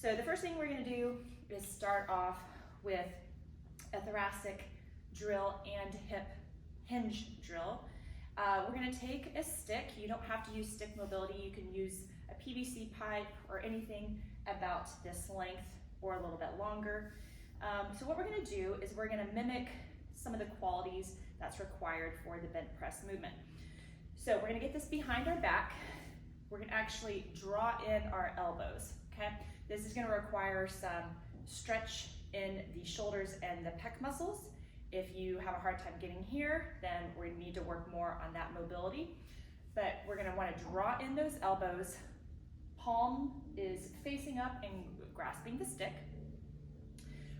So the first thing we're gonna do is start off with a thoracic drill and hip hinge drill. We're gonna take a stick. You don't have to use stick mobility. You can use a PVC pipe or anything about this length or a little bit longer. So what we're gonna do is we're gonna mimic some of the qualities that's required for the bent press movement. So we're gonna get this behind our back. We're gonna actually draw in our elbows, okay? This is gonna require some stretch in the shoulders and the pec muscles. If you have a hard time getting here, then we need to work more on that mobility. But we're gonna wanna draw in those elbows. Palm is facing up and grasping the stick.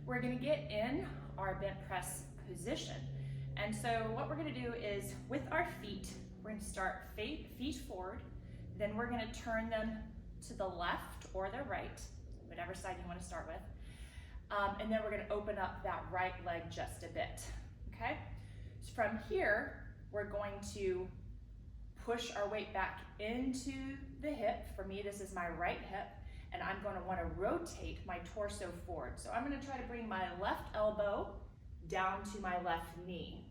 We're gonna get in our bent press position. And so what we're gonna do is with our feet, we're gonna start feet forward, then we're gonna turn them to the left or the right, whatever side you wanna start with. And then we're gonna open up that right leg just a bit, okay? So from here, we're going to push our weight back into the hip. For me, this is my right hip, and I'm gonna wanna rotate my torso forward. So I'm gonna try to bring my left elbow down to my left knee.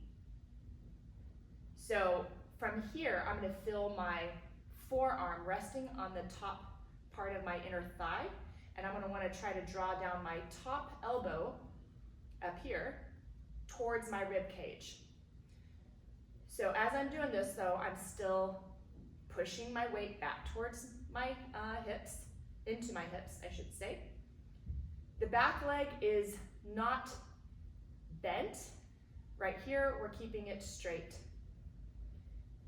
So from here, I'm gonna feel my forearm resting on the top part of my inner thigh, and I'm gonna wanna try to draw down my top elbow up here towards my rib cage. So as I'm doing this though, I'm still pushing my weight back towards my hips, into my hips, I should say. The back leg is not bent. Right here, we're keeping it straight.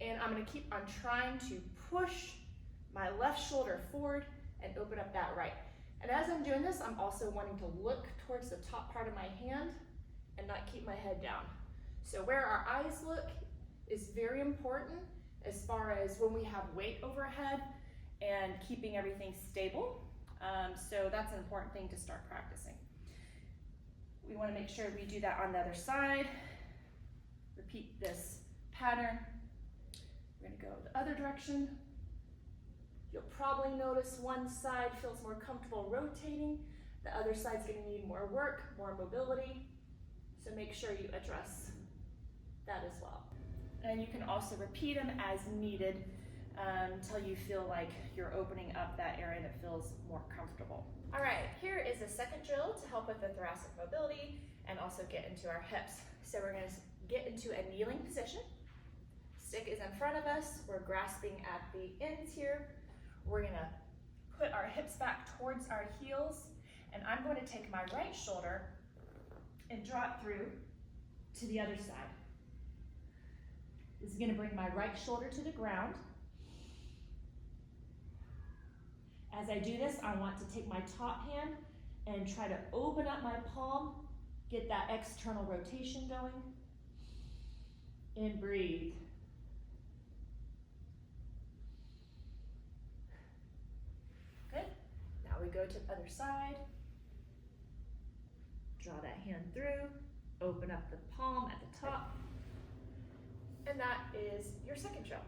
And I'm gonna keep on trying to push my left shoulder forward and open up that right. And as I'm doing this, I'm also wanting to look towards the top part of my hand and not keep my head down. So where our eyes look is very important as far as when we have weight overhead and keeping everything stable. So that's an important thing to start practicing. We want to make sure we do that on the other side. Repeat this pattern. We're going to go the other direction. You'll probably notice one side feels more comfortable rotating. The other side's going to need more work, more mobility. So make sure you address that as well. And you can also repeat them as needed until you feel like you're opening up that area that feels more comfortable. All right, here is a second drill to help with the thoracic mobility and also get into our hips. So we're going to get into a kneeling position. Stick is in front of us. We're grasping at the ends here. We're going to put our hips back towards our heels, and I'm going to take my right shoulder and draw it through to the other side. This is going to bring my right shoulder to the ground. As I do this, I want to take my top hand and try to open up my palm, get that external rotation going, and breathe. Good. Now we go to the other side. Draw that hand through, open up the palm at the top, and that is your second drill.